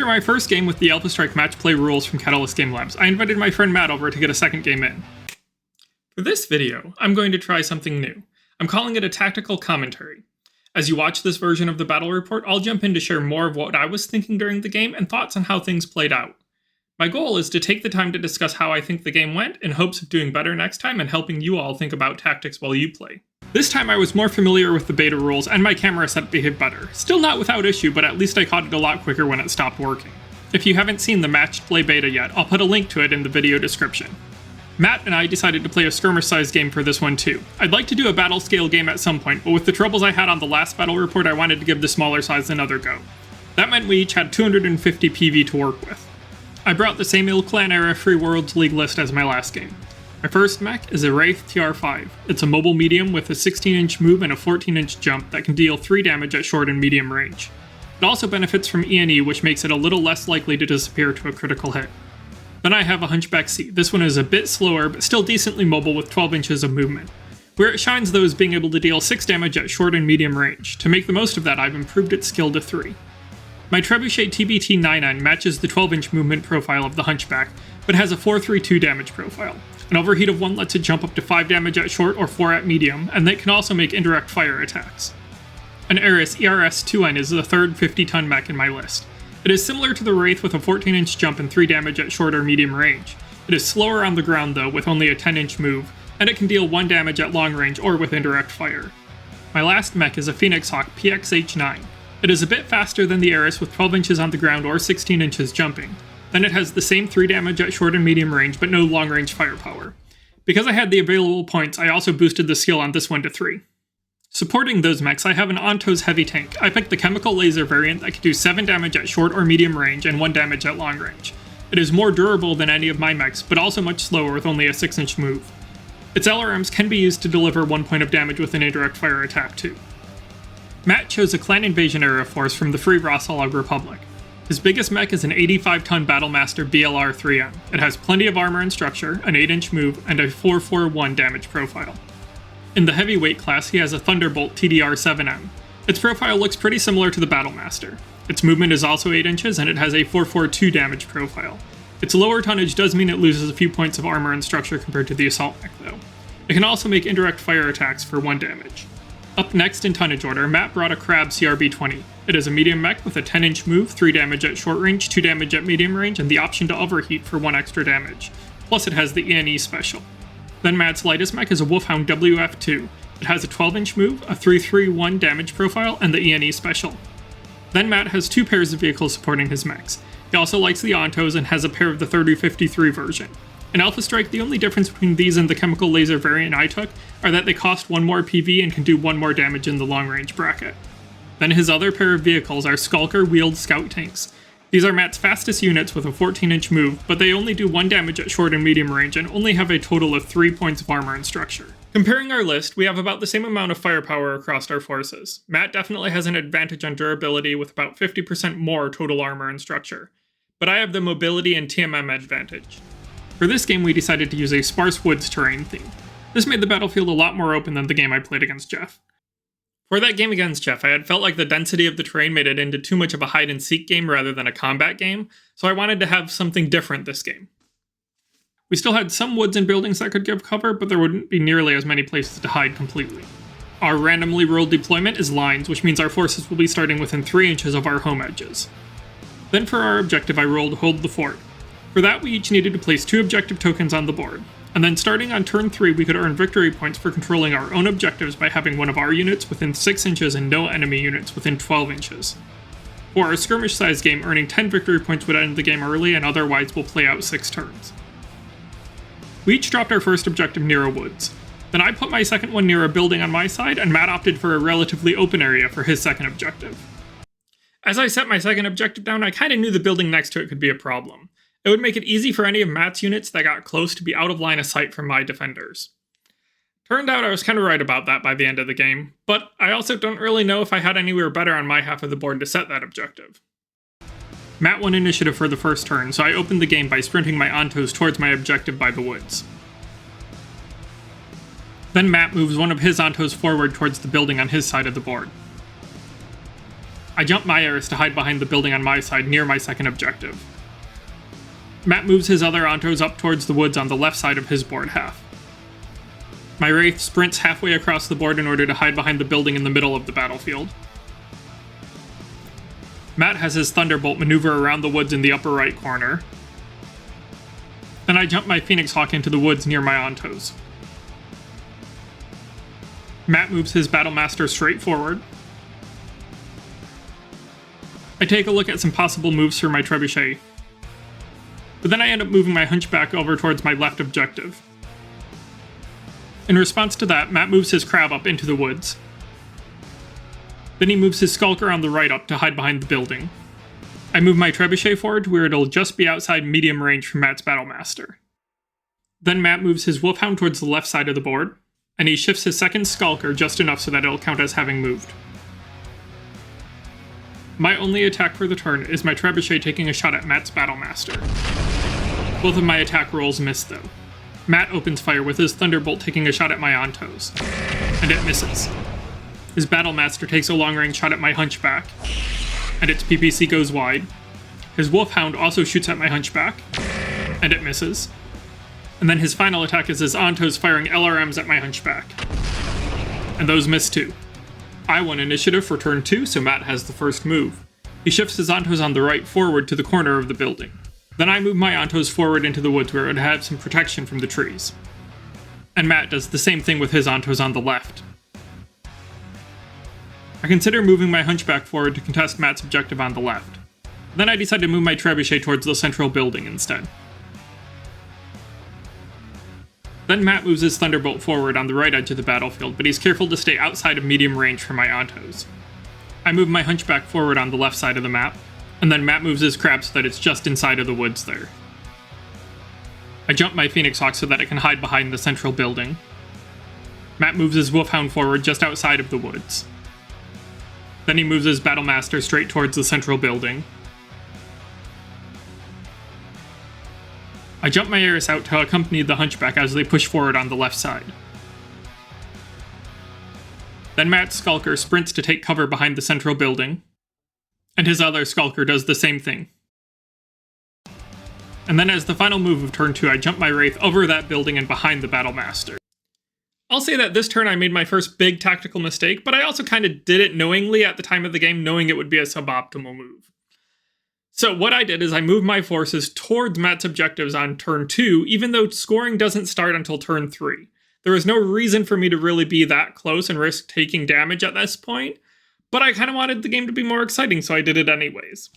After my first game with the Alpha Strike match play rules from Catalyst Game Labs, I invited my friend Matt over to get a second game in. For this video, I'm going to try something new. I'm calling it a tactical commentary. As you watch this version of the battle report, I'll jump in to share more of what I was thinking during the game and thoughts on how things played out. My goal is to take the time to discuss how I think the game went in hopes of doing better next time and helping you all think about tactics while you play. This time I was more familiar with the beta rules and my camera setup behaved better. Still not without issue, but at least I caught it a lot quicker when it stopped working. If you haven't seen the matched play beta yet, I'll put a link to it in the video description. Matt and I decided to play a skirmish-sized game for this one too. I'd like to do a battle scale game at some point, but with the troubles I had on the last battle report, I wanted to give the smaller size another go. That meant we each had 250 PV to work with. I brought the same Il Clan era Free Worlds League list as my last game. My first mech is a Wraith TR5. It's a mobile medium with a 16-inch move and a 14-inch jump that can deal 3 damage at short and medium range. It also benefits from E&E, which makes it a little less likely to disappear to a critical hit. Then I have a Hunchback C. This one is a bit slower, but still decently mobile with 12 inches of movement. Where it shines though is being able to deal 6 damage at short and medium range. To make the most of that, I've improved its skill to 3. My Trebuchet TBT-99 matches the 12-inch movement profile of the Hunchback, but has a 4-3-2 damage profile. An overheat of 1 lets it jump up to 5 damage at short or 4 at medium, and it can also make indirect fire attacks. An Eris ERS-2N is the third 50-ton mech in my list. It is similar to the Wraith with a 14-inch jump and 3 damage at short or medium range. It is slower on the ground though, with only a 10-inch move, and it can deal 1 damage at long range or with indirect fire. My last mech is a Phoenix Hawk PXH-9. It is a bit faster than the Eris with 12 inches on the ground or 16 inches jumping. Then it has the same 3 damage at short and medium range, but no long range firepower. Because I had the available points, I also boosted the skill on this one to 3. Supporting those mechs, I have an Ontos heavy tank. I picked the chemical laser variant that can do 7 damage at short or medium range and 1 damage at long range. It is more durable than any of my mechs, but also much slower with only a 6-inch move. Its LRMs can be used to deliver 1 point of damage with an indirect fire attack too. Matt chose a Clan Invasion era force from the Free Rasalhague Republic. His biggest mech is an 85-ton Battlemaster BLR-3M. It has plenty of armor and structure, an 8-inch move, and a 4-4-1 damage profile. In the heavyweight class, he has a Thunderbolt TDR-7M. Its profile looks pretty similar to the Battlemaster. Its movement is also 8 inches, and it has a 4-4-2 damage profile. Its lower tonnage does mean it loses a few points of armor and structure compared to the Assault mech, though. It can also make indirect fire attacks for 1 damage. Up next in tonnage order, Matt brought a Crab CRB-20. It is a medium mech with a 10-inch move, 3 damage at short range, 2 damage at medium range, and the option to overheat for 1 extra damage. Plus it has the E&E special. Then Matt's lightest mech is a Wolfhound WF-2. It has a 12-inch move, a 3-3-1 damage profile, and the E&E special. Then Matt has 2 pairs of vehicles supporting his mechs. He also likes the Ontos and has a pair of the 3053 version. In Alpha Strike, the only difference between these and the chemical laser variant I took are that they cost 1 more PV and can do 1 more damage in the long range bracket. Then his other pair of vehicles are Skulker wheeled scout tanks. These are Matt's fastest units with a 14-inch move, but they only do 1 damage at short and medium range and only have a total of 3 points of armor and structure. Comparing our list, we have about the same amount of firepower across our forces. Matt definitely has an advantage on durability with about 50% more total armor and structure, but I have the mobility and TMM advantage. For this game, we decided to use a sparse woods terrain theme. This made the battlefield a lot more open than the game I played against Jeff. For that game against Jeff, I had felt like the density of the terrain made it into too much of a hide-and-seek game rather than a combat game, so I wanted to have something different this game. We still had some woods and buildings that could give cover, but there wouldn't be nearly as many places to hide completely. Our randomly rolled deployment is lines, which means our forces will be starting within 3 inches of our home edges. Then for our objective, I rolled Hold the Fort. For that, we each needed to place 2 objective tokens on the board, and then starting on turn 3 we could earn victory points for controlling our own objectives by having one of our units within 6 inches and no enemy units within 12 inches. For our skirmish-sized game, earning 10 victory points would end the game early and otherwise will play out 6 turns. We each dropped our first objective near a woods. Then I put my second one near a building on my side, and Matt opted for a relatively open area for his second objective. As I set my second objective down, I kinda knew the building next to it could be a problem. It would make it easy for any of Matt's units that got close to be out of line of sight from my defenders. Turned out I was kinda right about that by the end of the game, but I also don't really know if I had anywhere better on my half of the board to set that objective. Matt won initiative for the first turn, so I opened the game by sprinting my Ontos towards my objective by the woods. Then Matt moves one of his Ontos forward towards the building on his side of the board. I jump my Eris to hide behind the building on my side near my second objective. Matt moves his other Ontos up towards the woods on the left side of his board half. My Wraith sprints halfway across the board in order to hide behind the building in the middle of the battlefield. Matt has his Thunderbolt maneuver around the woods in the upper right corner. Then I jump my Phoenix Hawk into the woods near my Ontos. Matt moves his Battlemaster straight forward. I take a look at some possible moves for my Trebuchet, but then I end up moving my Hunchback over towards my left objective. In response to that, Matt moves his Crab up into the woods. Then he moves his Skulker on the right up to hide behind the building. I move my Trebuchet forward to where it'll just be outside medium range from Matt's Battlemaster. Then Matt moves his Wolfhound towards the left side of the board, and he shifts his second Skulker just enough so that it'll count as having moved. My only attack for the turn is my Trebuchet taking a shot at Matt's Battlemaster. Both of my attack rolls miss though. Matt opens fire with his Thunderbolt taking a shot at my Ontos, and it misses. His Battlemaster takes a long-range shot at my Hunchback, and its PPC goes wide. His Wolfhound also shoots at my Hunchback, and it misses. And then his final attack is his Ontos firing LRMs at my Hunchback, and those miss too. I won initiative for turn 2, so Matt has the first move. He shifts his Ontos on the right forward to the corner of the building. Then I move my Ontos forward into the woods where it would have some protection from the trees. And Matt does the same thing with his Ontos on the left. I consider moving my Hunchback forward to contest Matt's objective on the left. Then I decide to move my Trebuchet towards the central building instead. Then Matt moves his Thunderbolt forward on the right edge of the battlefield, but he's careful to stay outside of medium range for my Ontos. I move my Hunchback forward on the left side of the map, and then Matt moves his Crab so that it's just inside of the woods there. I jump my Phoenix Hawk so that it can hide behind the central building. Matt moves his Wolfhound forward just outside of the woods. Then he moves his Battlemaster straight towards the central building. I jump my Eris out to accompany the Hunchback as they push forward on the left side. Then Matt's Skulker sprints to take cover behind the central building, and his other Skulker does the same thing. And then as the final move of turn 2, I jump my Wraith over that building and behind the Battlemaster. I'll say that this turn I made my first big tactical mistake, but I also kind of did it knowingly at the time of the game, knowing it would be a suboptimal move. So what I did is I moved my forces towards Matt's objectives on turn 2, even though scoring doesn't start until turn 3. There was no reason for me to really be that close and risk taking damage at this point, but I kind of wanted the game to be more exciting, so I did it anyways.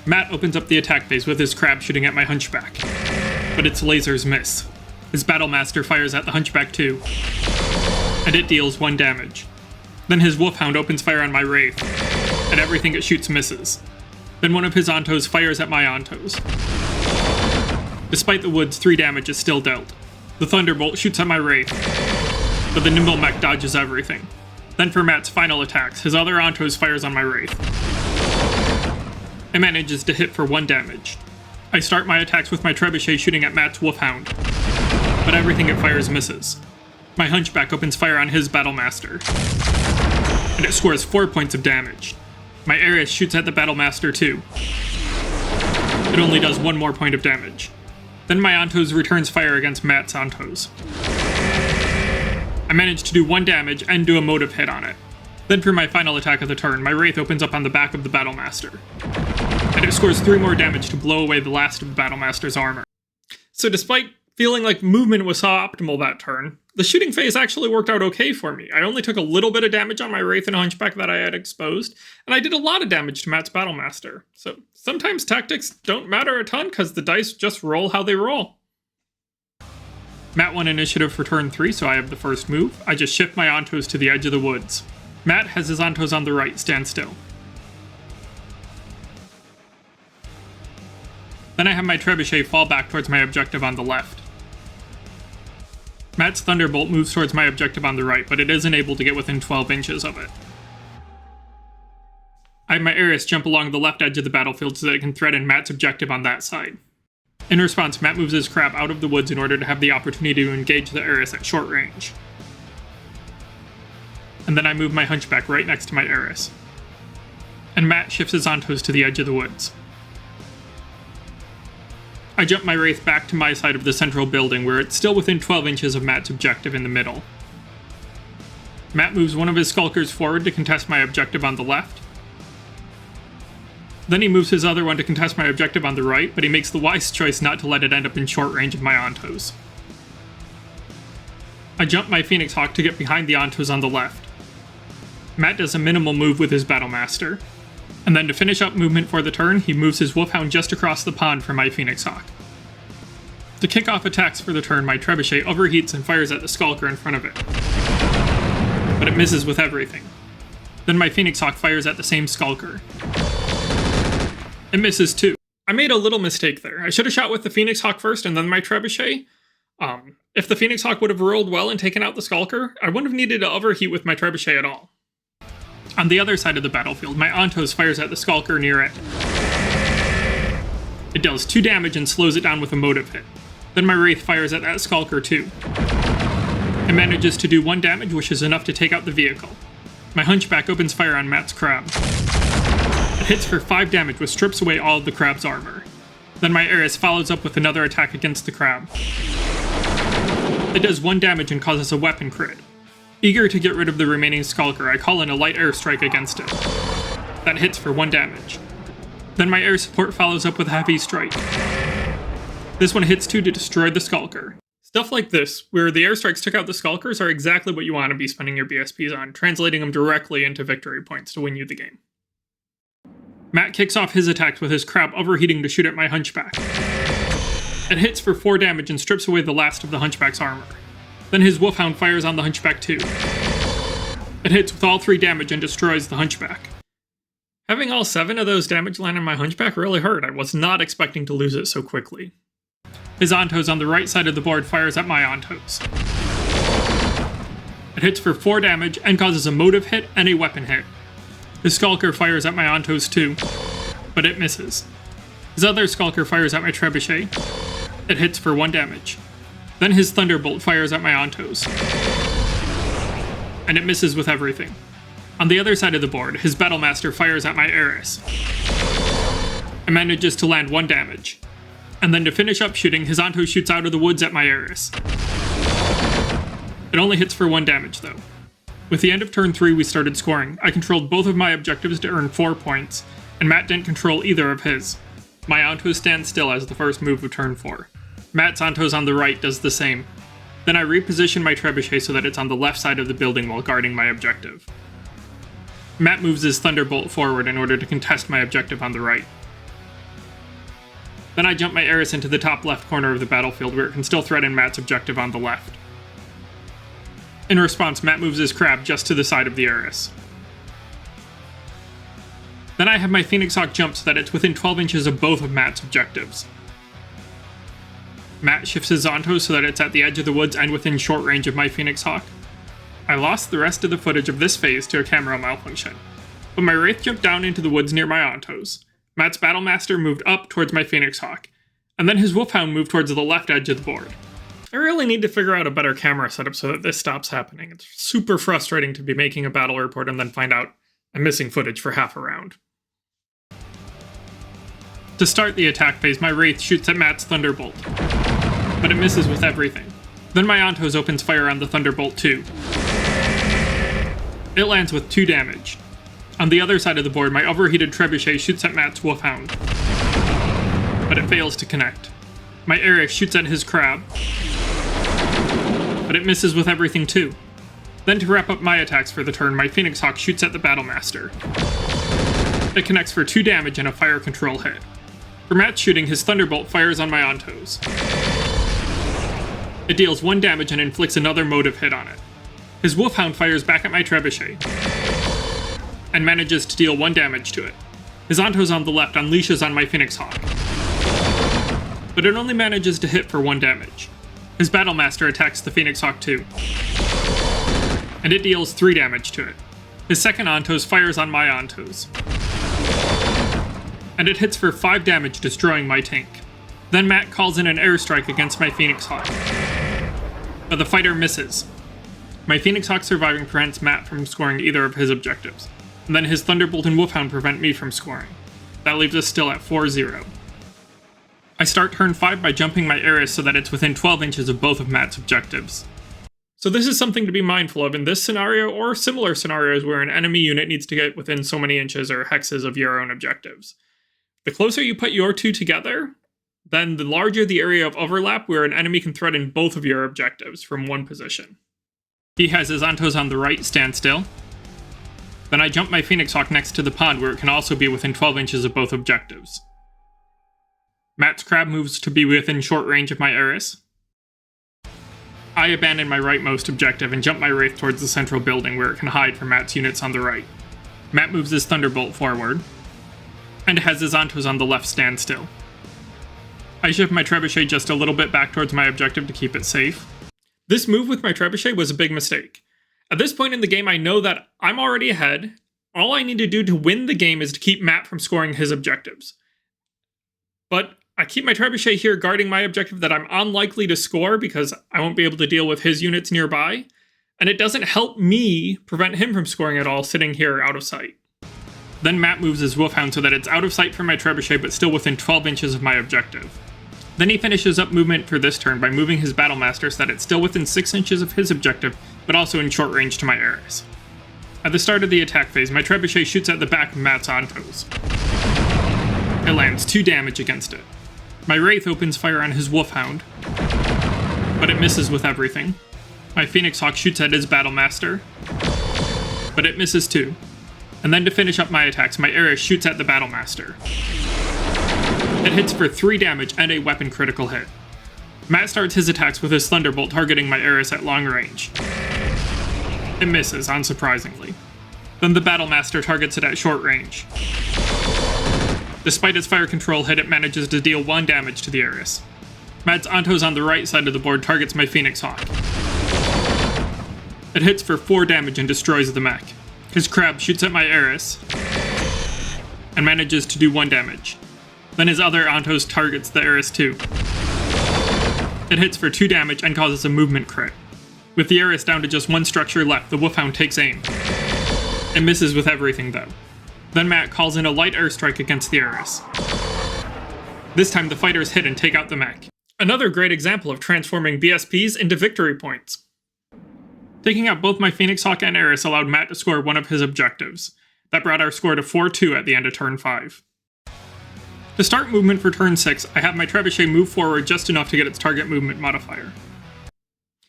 Matt opens up the attack phase with his Crab shooting at my Hunchback, but its lasers miss. His Battlemaster fires at the Hunchback too, and it deals 1 damage. Then his Wolfhound opens fire on my Wraith, and everything it shoots misses. Then one of his Ontos fires at my Ontos. Despite the woods, 3 damage is still dealt. The Thunderbolt shoots at my Wraith, but the Nimble Mech dodges everything. Then for Matt's final attacks, his other Ontos fires on my Wraith. It manages to hit for 1 damage. I start my attacks with my Trebuchet shooting at Matt's Wolfhound, but everything it fires misses. My Hunchback opens fire on his Battlemaster, and it scores 4 points of damage. My Eris shoots at the Battlemaster too. It only does 1 more point of damage. Then my Ontos returns fire against Matt's Ontos. I manage to do 1 damage and do a motive hit on it. Then for my final attack of the turn, my Wraith opens up on the back of the Battlemaster, and it scores 3 more damage to blow away the last of the Battlemaster's armor. So despite feeling like movement was optimal that turn, the shooting phase actually worked out okay for me. I only took a little bit of damage on my Wraith and Hunchback that I had exposed, and I did a lot of damage to Matt's Battlemaster. So sometimes tactics don't matter a ton because the dice just roll how they roll. Matt won initiative for turn 3, so I have the first move. I just shift my Ontos to the edge of the woods. Matt has his Ontos on the right, stand still. Then I have my Trebuchet fall back towards my objective on the left. Matt's Thunderbolt moves towards my objective on the right, but it isn't able to get within 12 inches of it. I have my Eris jump along the left edge of the battlefield so that it can threaten Matt's objective on that side. In response, Matt moves his Crab out of the woods in order to have the opportunity to engage the Eris at short range. and then I move my Hunchback right next to my Eris. And Matt shifts his Ontos to the edge of the woods. I jump my Wraith back to my side of the central building where it's still within 12 inches of Matt's objective in the middle. Matt moves one of his Skulkers forward to contest my objective on the left. Then he moves his other one to contest my objective on the right, but he makes the wise choice not to let it end up in short range of my Ontos. I jump my Phoenix Hawk to get behind the Ontos on the left. Matt does a minimal move with his Battlemaster, and then to finish up movement for the turn, he moves his Wolfhound just across the pond from my Phoenix Hawk. To kick off attacks for the turn, my Trebuchet overheats and fires at the Skulker in front of it. But it misses with everything. Then my Phoenix Hawk fires at the same Skulker. It misses too. I made a little mistake there. I should have shot with the Phoenix Hawk first and then my Trebuchet. If the Phoenix Hawk would have rolled well and taken out the Skulker, I wouldn't have needed to overheat with my Trebuchet at all. On the other side of the battlefield, my Ontos fires at the Skulker near it. It deals 2 damage and slows it down with a motive hit. Then my Wraith fires at that Skulker too. It manages to do 1 damage, which is enough to take out the vehicle. My Hunchback opens fire on Matt's Crab. It hits for 5 damage, which strips away all of the Crab's armor. Then my Eris follows up with another attack against the Crab. It does 1 damage and causes a weapon crit. Eager to get rid of the remaining Skulker, I call in a light airstrike against it. That hits for 1 damage. Then my air support follows up with a heavy strike. This one hits 2 to destroy the Skulker. Stuff like this, where the airstrikes took out the Skulkers, are exactly what you want to be spending your BSPs on, translating them directly into victory points to win you the game. Matt kicks off his attacks with his Crab overheating to shoot at my Hunchback. It hits for 4 damage and strips away the last of the Hunchback's armor. Then his Wolfhound fires on the Hunchback too. It hits with all 3 damage and destroys the Hunchback. Having all 7 of those damage land on my Hunchback really hurt. I was not expecting to lose it so quickly. His Ontos on the right side of the board fires at my Ontos. It hits for 4 damage and causes a motive hit and a weapon hit. His Skulker fires at my Ontos too, but it misses. His other Skulker fires at my Trebuchet. It hits for 1 damage. Then his Thunderbolt fires at my Ontos. And it misses with everything. On the other side of the board, his Battlemaster fires at my Eris. It manages to land 1 damage. And then to finish up shooting, his Onto shoots out of the woods at my Eris. It only hits for 1 damage though. With the end of turn 3 we started scoring. I controlled both of my objectives to earn 4 points, and Matt didn't control either of his. My Ontos stand still as the first move of turn 4. Matt's Ontos on the right does the same. Then I reposition my Trebuchet so that it's on the left side of the building while guarding my objective. Matt moves his Thunderbolt forward in order to contest my objective on the right. Then I jump my Eris into the top left corner of the battlefield where it can still threaten Matt's objective on the left. In response, Matt moves his Crab just to the side of the Eris. Then I have my Phoenix Hawk jump so that it's within 12 inches of both of Matt's objectives. Matt shifts his Ontos so that it's at the edge of the woods and within short range of my Phoenix Hawk. I lost the rest of the footage of this phase to a camera malfunction, but my Wraith jumped down into the woods near my Ontos. Matt's Battlemaster moved up towards my Phoenix Hawk, and then his Wolfhound moved towards the left edge of the board. I really need to figure out a better camera setup so that this stops happening. It's super frustrating to be making a battle report and then find out I'm missing footage for half a round. To start the attack phase, my Wraith shoots at Matt's Thunderbolt, but it misses with everything. Then my Ontos opens fire on the Thunderbolt too. It lands with 2 damage. On the other side of the board, my overheated Trebuchet shoots at Matt's Wolfhound, but it fails to connect. My Eris shoots at his Crab, but it misses with everything too. Then to wrap up my attacks for the turn, my Phoenix Hawk shoots at the Battlemaster. It connects for 2 damage and a fire control hit. For Matt's shooting, his Thunderbolt fires on my Ontos. It deals 1 damage and inflicts another motive hit on it. His Wolfhound fires back at my Trebuchet, and manages to deal 1 damage to it. His Ontos on the left unleashes on my Phoenix Hawk, but it only manages to hit for 1 damage. His Battlemaster attacks the Phoenix Hawk too, and it deals 3 damage to it. His second Ontos fires on my Ontos, and it hits for 5 damage, destroying my tank. Then Matt calls in an airstrike against my Phoenix Hawk, but the fighter misses. My Phoenix Hawk surviving prevents Matt from scoring either of his objectives, and then his Thunderbolt and Wolfhound prevent me from scoring. That leaves us still at 4-0. I start turn 5 by jumping my Eris so that it's within 12 inches of both of Matt's objectives. So this is something to be mindful of in this scenario or similar scenarios where an enemy unit needs to get within so many inches or hexes of your own objectives. The closer you put your two together, then the larger the area of overlap where an enemy can threaten both of your objectives from one position. He has his Antos on the right stand still. Then I jump my Phoenix Hawk next to the pond where it can also be within 12 inches of both objectives. Matt's Crab moves to be within short range of my Eris. I abandon my rightmost objective and jump my Wraith towards the central building where it can hide from Matt's units on the right. Matt moves his Thunderbolt forward, and has his Antos on the left stand still. I shift my Trebuchet just a little bit back towards my objective to keep it safe. This move with my Trebuchet was a big mistake. At this point in the game, I know that I'm already ahead. All I need to do to win the game is to keep Matt from scoring his objectives. But I keep my Trebuchet here guarding my objective that I'm unlikely to score because I won't be able to deal with his units nearby, and it doesn't help me prevent him from scoring at all sitting here out of sight. Then Matt moves his Wolfhound so that it's out of sight from my Trebuchet but still within 12 inches of my objective. Then he finishes up movement for this turn by moving his Battlemaster so that it's still within 6 inches of his objective but also in short range to my Eris. At the start of the attack phase, my Trebuchet shoots at the back of Matt's Antos. It lands 2 damage against it. My Wraith opens fire on his Wolfhound, but it misses with everything. My Phoenix Hawk shoots at his Battlemaster, but it misses too. And then to finish up my attacks, my Eris shoots at the Battlemaster. It hits for 3 damage and a weapon critical hit. Matt starts his attacks with his Thunderbolt targeting my Eris at long range. It misses, unsurprisingly. Then the Battlemaster targets it at short range. Despite its fire control hit, it manages to deal 1 damage to the Eris. Matt's Antos on the right side of the board targets my Phoenix Hawk. It hits for 4 damage and destroys the mech. His Crab shoots at my Eris and manages to do 1 damage. Then his other Antos targets the Eris too. It hits for 2 damage and causes a movement crit. With the Eris down to just 1 structure left, the Wolfhound takes aim. It misses with everything though. Then Matt calls in a light airstrike against the Eris. This time the fighters hit and take out the mech. Another great example of transforming BSPs into victory points. Taking out both my Phoenix Hawk and Eris allowed Matt to score one of his objectives. That brought our score to 4-2 at the end of turn 5. To start movement for turn 6, I have my Trebuchet move forward just enough to get its target movement modifier.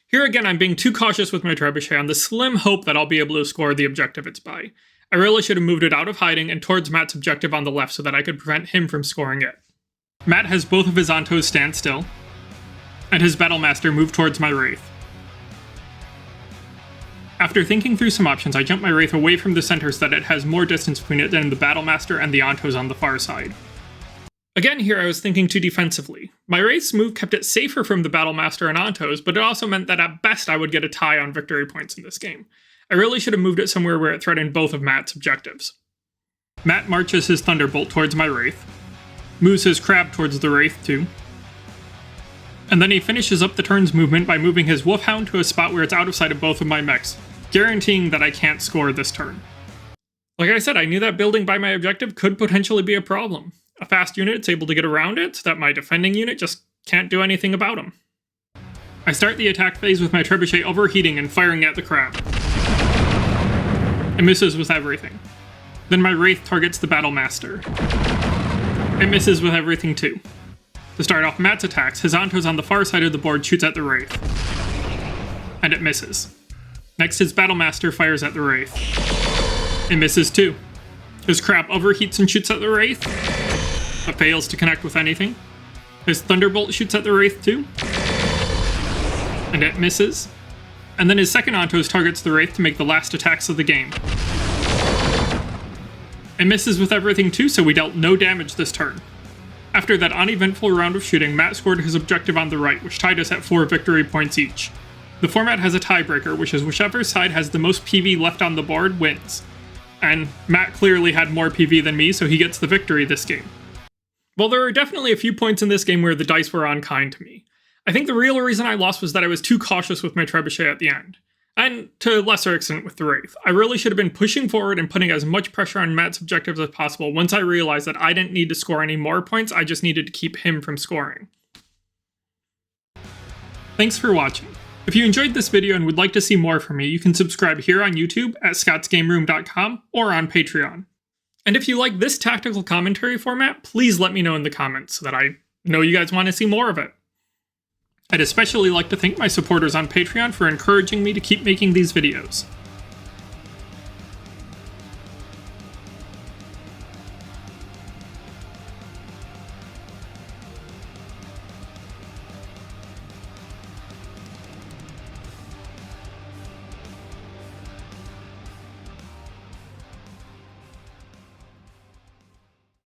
Here again, I'm being too cautious with my Trebuchet on the slim hope that I'll be able to score the objective it's by. I really should have moved it out of hiding and towards Matt's objective on the left so that I could prevent him from scoring it. Matt has both of his Antos stand still, and his Battlemaster move towards my Wraith. After thinking through some options, I jump my Wraith away from the center so that it has more distance between it than the Battlemaster and the Antos on the far side. Again here I was thinking too defensively. My Wraith's move kept it safer from the Battlemaster and Antos, but it also meant that at best I would get a tie on victory points in this game. I really should have moved it somewhere where it threatened both of Matt's objectives. Matt marches his Thunderbolt towards my Wraith, moves his Crab towards the Wraith too, and then he finishes up the turn's movement by moving his Wolfhound to a spot where it's out of sight of both of my mechs, guaranteeing that I can't score this turn. Like I said, I knew that building by my objective could potentially be a problem. A fast unit's able to get around it, so that my defending unit just can't do anything about him. I start the attack phase with my Trebuchet overheating and firing at the Crab. It misses with everything. Then my Wraith targets the Battlemaster. It misses with everything too. To start off Matt's attacks, his Antos on the far side of the board shoots at the Wraith. And it misses. Next his Battlemaster fires at the Wraith. It misses too. His Crab overheats and shoots at the Wraith, but fails to connect with anything. His Thunderbolt shoots at the Wraith too, and it misses. And then his second Antos targets the Wraith to make the last attacks of the game. It misses with everything too, so we dealt no damage this turn. After that uneventful round of shooting, Matt scored his objective on the right, which tied us at 4 victory points each. The format has a tiebreaker, which is whichever side has the most PV left on the board wins. And Matt clearly had more PV than me, so he gets the victory this game. While there are definitely a few points in this game where the dice were unkind to me, I think the real reason I lost was that I was too cautious with my Trebuchet at the end. And to a lesser extent with the Wraith. I really should have been pushing forward and putting as much pressure on Matt's objectives as possible once I realized that I didn't need to score any more points, I just needed to keep him from scoring. Thanks for watching. If you enjoyed this video and would like to see more from me, you can subscribe here on YouTube at scottsgameroom.com or on Patreon. And if you like this tactical commentary format, please let me know in the comments so that I know you guys want to see more of it. I'd especially like to thank my supporters on Patreon for encouraging me to keep making these videos.